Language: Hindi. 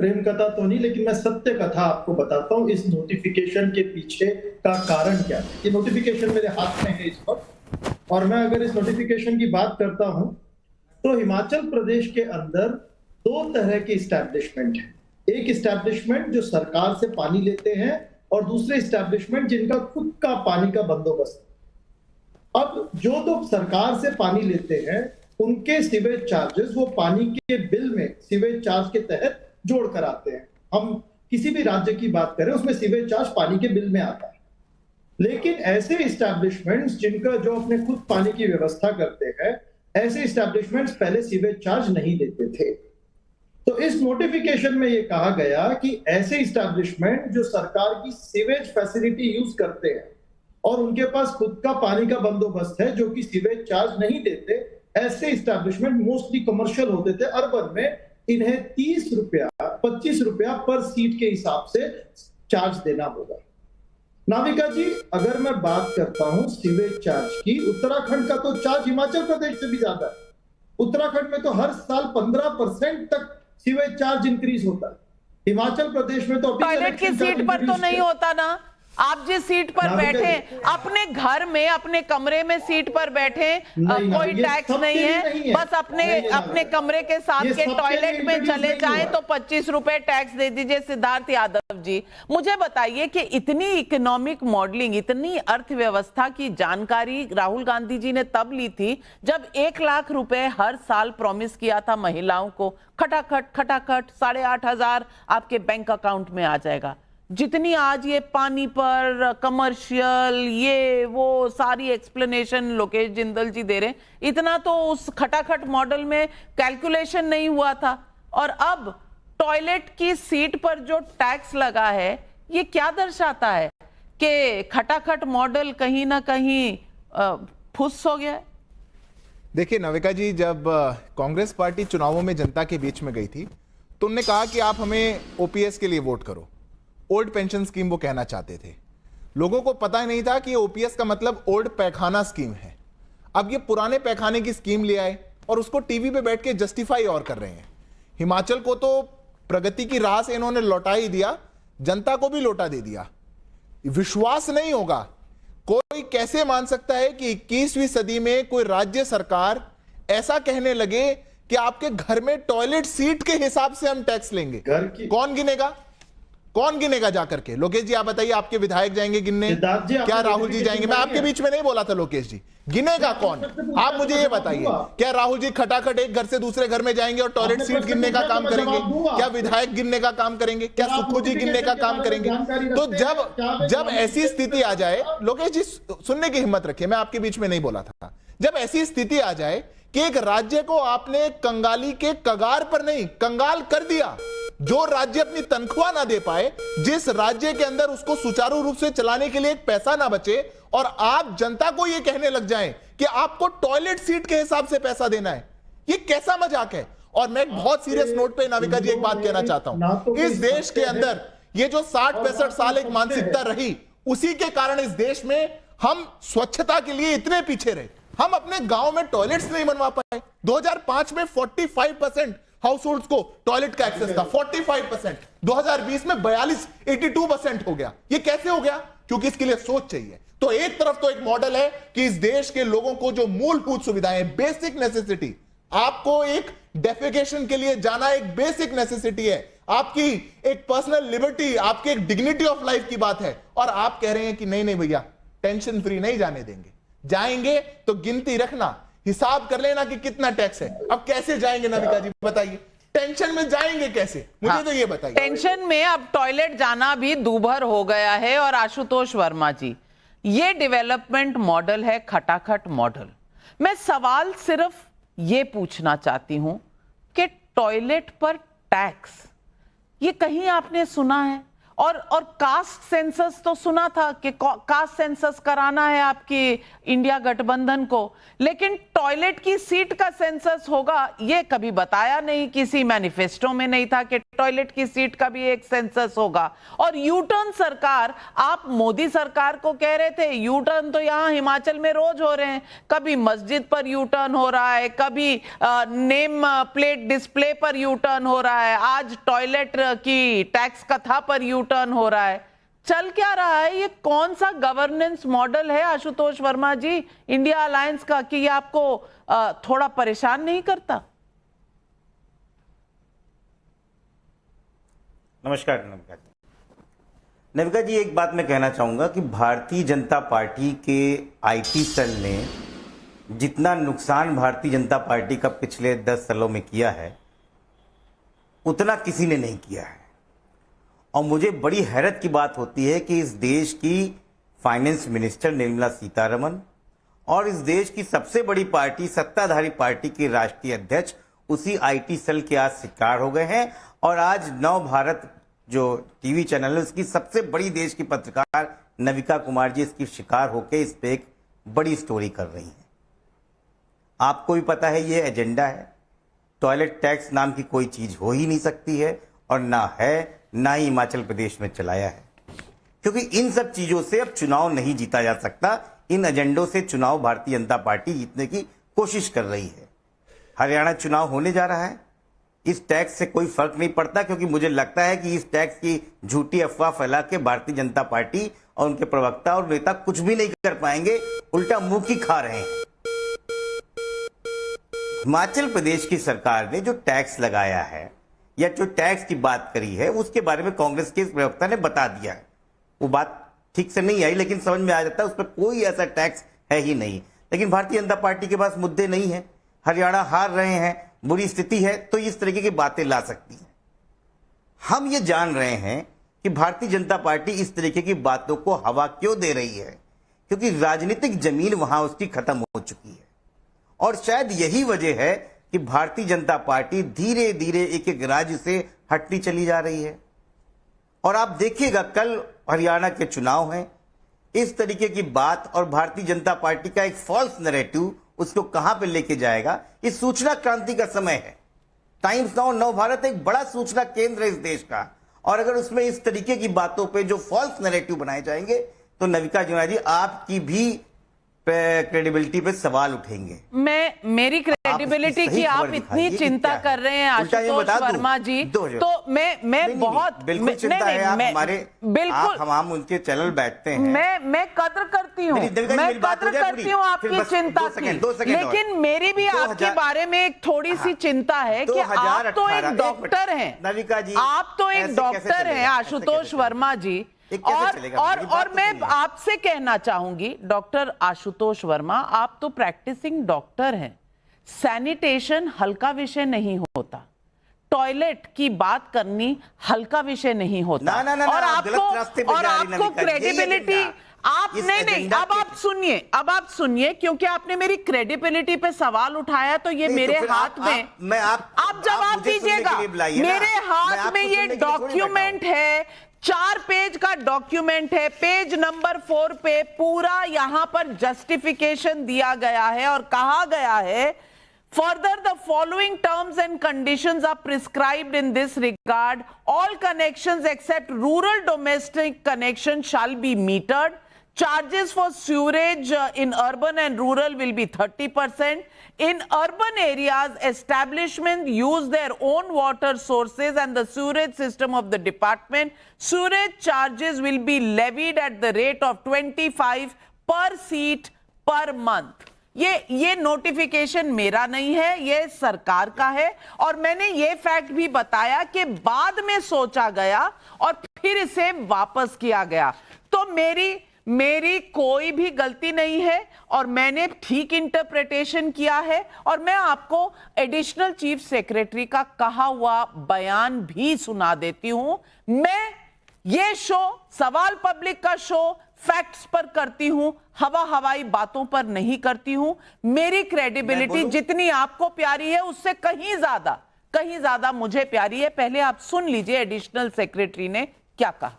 प्रेम कथा तो नहीं, लेकिन मैं सत्य कथा आपको बताता हूँ इस नोटिफिकेशन के पीछे का कारण क्या है। ये नोटिफिकेशन मेरे हाथ में है इस वक्त, और मैं अगर इस नोटिफिकेशन की बात करता हूं तो हिमाचल प्रदेश के अंदर दो तरह के इस्टेब्लिशमेंट हैं। एक इस्टेब्लिशमेंट जो सरकार से पानी लेते हैं और दूसरे इस्टेब्लिशमेंट जिनका खुद का पानी का बंदोबस्त है। अब जो लोग सरकार से पानी लेते हैं उनके सीवेज चार्जेस वो पानी के बिल में सीवेज चार्ज के तहत जोड़ कर आते हैं। हम किसी भी राज्य की बात करें उसमें सीवेज चार्ज पानी के बिल में आता है। लेकिन ऐसे इस्टेब्लिशमेंट्स जिनका जो अपने खुद पानी की व्यवस्था करते हैं, ऐसे इस्टेब्लिशमेंट्स पहले सीवेज चार्ज नहीं देते थे। तो इस नोटिफिकेशन में यह कहा गया कि ऐसे इस्टेब्लिशमेंट जो सरकार की सीवेज फैसिलिटी यूज करते हैं और उनके पास खुद का पानी का बंदोबस्त है, जो कि सीवेज चार्ज नहीं देते, ऐसे इस्टेब्लिशमेंट मोस्टली कमर्शियल होते थे अर्बन में, इन्हें 30 रुपया 25 रुपया पर सीट के हिसाब से चार्ज देना होगा। नाविका जी, अगर मैं बात करता हूं सीवेज चार्ज की, उत्तराखंड का तो चार्ज हिमाचल प्रदेश से भी ज्यादा है। उत्तराखंड में तो हर साल 15% तक सीवेज चार्ज इंक्रीज होता है। हिमाचल प्रदेश में तो टॉयलेट की सीट पर तो नहीं होता ना। आप जिस सीट पर बैठे, अपने घर में अपने कमरे में सीट पर बैठे, कोई टैक्स नहीं है, बस अपने कमरे के साथ के टॉयलेट में चले जाएं तो 25 रुपए टैक्स दे दीजिए। सिद्धार्थ यादव जी, मुझे बताइए कि इतनी इकोनॉमिक मॉडलिंग, इतनी अर्थव्यवस्था की जानकारी राहुल गांधी जी ने तब ली थी जब 1 लाख रुपए हर साल प्रॉमिस किया था महिलाओं को। खटाखट खटाखट 8,500 आपके बैंक अकाउंट में आ जाएगा। जितनी आज ये पानी पर कमर्शियल ये वो सारी एक्सप्लेनेशन लोकेश जिंदल जी दे रहे, इतना तो उस खटाखट मॉडल में कैलकुलेशन नहीं हुआ था। और अब टॉयलेट की सीट पर जो टैक्स लगा है, ये क्या दर्शाता है कि खटाखट मॉडल कहीं ना कहीं फुस हो गया है? देखिए नविका जी, जब कांग्रेस पार्टी चुनावों में जनता के बीच में गई थी तो उन्होंने कहा कि आप हमें ओपीएस के लिए वोट करो। ओल्ड पेंशन स्कीम वो कहना चाहते थे। लोगों को पता ही नहीं था कि ओपीएस का मतलब ओल्ड पैखाना स्कीम है। अब ये पुराने पैखाने की स्कीम ले आए और उसको टीवी पे बैठ के जस्टिफाई और कर रहे हैं। हिमाचल को तो प्रगति की राह से इन्होंने लौटा ही दिया, जनता को भी लौटा दे दिया। विश्वास नहीं होगा, कोई कैसे मान सकता है कि 21वीं सदी में कोई राज्य सरकार ऐसा कहने लगे कि आपके घर में टॉयलेट सीट के हिसाब से हम टैक्स लेंगे। कौन गिनेगा? कौन गिनेगा जाकर के? लोकेश जी आप बताइए, आपके विधायक जाएंगे गिनने? क्या राहुल जी जाएंगे? मैं आपके बीच में नहीं बोला था लोकेश जी, गिनेगा कौन? आप मुझे ये बताइए, क्या राहुल जी खटाखट एक घर से दूसरे घर में जाएंगे और टॉयलेट सीट गिनने का काम करेंगे? क्या विधायक गिनने का काम करेंगे? क्या सुक्खू जी गिनने का काम करेंगे? तो जब ऐसी स्थिति आ जाए, लोकेश जी सुनने की हिम्मत रखिए, मैं आपके बीच में नहीं बोला था, जब ऐसी स्थिति आ जाए कि एक राज्य को आपने कंगाली के कगार पर नहीं, कंगाल कर दिया, जो राज्य अपनी तनख्वाह ना दे पाए, जिस राज्य के अंदर उसको सुचारू रूप से चलाने के लिए एक पैसा ना बचे, और आप जनता को यह कहने लग जाएं कि आपको टॉयलेट सीट के हिसाब से पैसा देना है, ये कैसा मजाक है? और मैं एक बहुत सीरियस नोट पे नाविका जी एक बात कहना चाहता हूं, इस देश के अंदर ये जो 60-65 साल एक मानसिकता रही, उसी के कारण इस देश में हम स्वच्छता के लिए इतने पीछे रहे। हम अपने गांव में टॉयलेट्स नहीं बनवा पाए। 2005 में 45% हाउस होल्ड्स को टॉयलेट का एक्सेस था, 45%। 2020 में 82% हो गया। ये कैसे हो गया? क्योंकि इसके लिए सोच चाहिए। तो एक तरफ तो एक मॉडल है कि इस देश के लोगों को जो मूलभूत सुविधाएं, बेसिक नेसेसिटी, आपको एक डेफिकेशन के लिए जाना एक बेसिक नेसेसिटी है, आपकी एक पर्सनल लिबर्टी, आपकी एक डिग्निटी ऑफ लाइफ की बात है, और आप कह रहे हैं कि नहीं नहीं भैया, टेंशन फ्री नहीं जाने देंगे। जाएंगे तो गिनती रखना, हिसाब कर लेना कि कितना टैक्स है। अब कैसे जाएंगे नाविका जी बताइए? टेंशन में जाएंगे कैसे? मुझे तो ये बताइए। टेंशन में अब टॉयलेट जाना भी दूभर हो गया है। और आशुतोष वर्मा जी, ये डेवलपमेंट मॉडल है खटाखट मॉडल। मैं सवाल सिर्फ ये पूछना चाहती हूं कि टॉयलेट पर टैक्स, ये कहीं आपने सुना है? और कास्ट सेंसस तो सुना था कि कास्ट सेंसस कराना है आपकी इंडिया गठबंधन को, लेकिन टॉयलेट की सीट का सेंसस होगा ये कभी बताया नहीं, किसी मैनिफेस्टो में नहीं था कि टॉयलेट की सीट का भी एक सेंसस होगा। और यू टर्न सरकार, आप मोदी सरकार को कह रहे थे यू टर्न तो यहां हिमाचल में रोज हो रहे हैं, कभी मस्जिद पर यू टर्न हो रहा है, कभी नेम प्लेट डिस्प्ले पर यू टर्न हो रहा है, आज टॉयलेट की टैक्स कथा पर यू टर्न हो रहा है। चल क्या रहा है? ये कौन सा गवर्नेंस मॉडल है आशुतोष वर्मा जी इंडिया अलायंस का कि ये आपको थोड़ा परेशान नहीं करता? नमस्कार नविका जी। नविका जी, एक बात मैं कहना चाहूंगा कि भारतीय जनता पार्टी के आईटी सेल ने जितना नुकसान भारतीय जनता पार्टी का पिछले 10 सालों में किया है उतना किसी ने नहीं किया है। और मुझे बड़ी हैरत की बात होती है कि इस देश की फाइनेंस मिनिस्टर निर्मला सीतारमण और इस देश की सबसे बड़ी पार्टी, सत्ताधारी पार्टी के राष्ट्रीय अध्यक्ष उसी आईटी सेल के आज शिकार हो गए हैं। और आज नव भारत जो टीवी चैनल है उसकी सबसे बड़ी देश की पत्रकार नविका कुमार जी इसकी शिकार होकर इस पे एक बड़ी स्टोरी कर रही हैं। आपको भी पता है ये एजेंडा है, टॉयलेट टैक्स नाम की कोई चीज हो ही नहीं सकती है और ना ही हिमाचल प्रदेश में चलाया है, क्योंकि इन सब चीजों से अब चुनाव नहीं जीता जा सकता। इन एजेंडों से चुनाव भारतीय जनता पार्टी जीतने की कोशिश कर रही है। हरियाणा चुनाव होने जा रहा है, इस टैक्स से कोई फर्क नहीं पड़ता, क्योंकि मुझे लगता है कि इस टैक्स की झूठी अफवाह फैला के भारतीय जनता पार्टी और उनके प्रवक्ता और नेता कुछ भी नहीं कर पाएंगे, उल्टा मुंह की खा रहे हैं। हिमाचल प्रदेश की सरकार ने जो टैक्स लगाया है या जो टैक्स की बात करी है उसके बारे में कांग्रेस के प्रवक्ता ने बता दिया है। वो बात ठीक से नहीं आई, लेकिन समझ में आ जाता है उस पर कोई ऐसा टैक्स है ही नहीं। लेकिन भारतीय जनता पार्टी के पास मुद्दे नहीं है, हरियाणा हार रहे हैं, बुरी स्थिति है, तो इस तरीके की बातें ला सकती है। हम ये जान रहे हैं कि भारतीय जनता पार्टी इस तरीके की बातों को हवा क्यों दे रही है, क्योंकि राजनीतिक जमीन वहां उसकी खत्म हो चुकी है। और शायद यही वजह है कि भारतीय जनता पार्टी धीरे धीरे एक एक राज्य से हटती चली जा रही है। और आप देखिएगा कल हरियाणा के चुनाव हैं, इस तरीके की बात और भारतीय जनता पार्टी का एक फॉल्स नैरेटिव उसको कहां पे लेके जाएगा। इस सूचना क्रांति का समय है। टाइम्स नाउ नव भारत एक बड़ा सूचना केंद्र है इस देश का, और अगर उसमें इस तरीके की बातों पे जो फॉल्स नैरेटिव बनाए जाएंगे तो नविका जुना जी आपकी भी क्रेडिबिलिटी पे सवाल उठेंगे। मेरी क्रेडिबिलिटी की आप इतनी चिंता कर रहे हैं आशुतोष वर्मा जी, तो मैं बहुत बिल्कुल चिंता है। आप हमारे बिल्कुल हम उनके चैनल बैठते हैं, मैं कदर करती हूँ, मैं कदर करती हूँ आपकी चिंता की, लेकिन मेरी भी आपके बारे में एक थोड़ी सी चिंता है कि आप तो एक डॉक्टर हैं नविका जी, आप तो एक डॉक्टर हैं आशुतोष वर्मा जी। और मैं आपसे कहना चाहूंगी डॉक्टर आशुतोष वर्मा, आप तो प्रैक्टिसिंग डॉक्टर हैं। सैनिटेशन हल्का विषय नहीं होता, टॉयलेट की बात करनी हल्का विषय नहीं होता। और आपको क्रेडिबिलिटी आप नहीं, अब आप सुनिए क्योंकि आपने मेरी क्रेडिबिलिटी पे सवाल उठाया तो ये मेरे हाथ में आप जवाब दीजिएगा। मेरे हाथ में ये डॉक्यूमेंट है, 4 पेज का डॉक्यूमेंट है, पेज नंबर 4 पे पूरा यहां पर जस्टिफिकेशन दिया गया है और कहा गया है further the following terms and conditions are prescribed in this regard, all connections except rural domestic connection shall be metered, charges for sewerage in urban and rural will be 30%. In urban areas, establishments use their own water sources and the sewerage system of the department. Sewerage charges will be levied at the rate of 25 per seat per month. ये नोटिफिकेशन मेरा नहीं है, ये सरकार का है। और मैंने ये फैक्ट भी बताया कि बाद में सोचा गया और फिर इसे वापस किया गया। तो मेरी कोई भी गलती नहीं है और मैंने ठीक इंटरप्रिटेशन किया है। और मैं आपको एडिशनल चीफ सेक्रेटरी का कहा हुआ बयान भी सुना देती हूं। मैं ये शो सवाल पब्लिक का शो फैक्ट्स पर करती हूं, हवाई बातों पर नहीं करती हूं। मेरी क्रेडिबिलिटी जितनी आपको प्यारी है उससे कहीं ज्यादा मुझे प्यारी है। पहले आप सुन लीजिए एडिशनल सेक्रेटरी ने क्या कहा।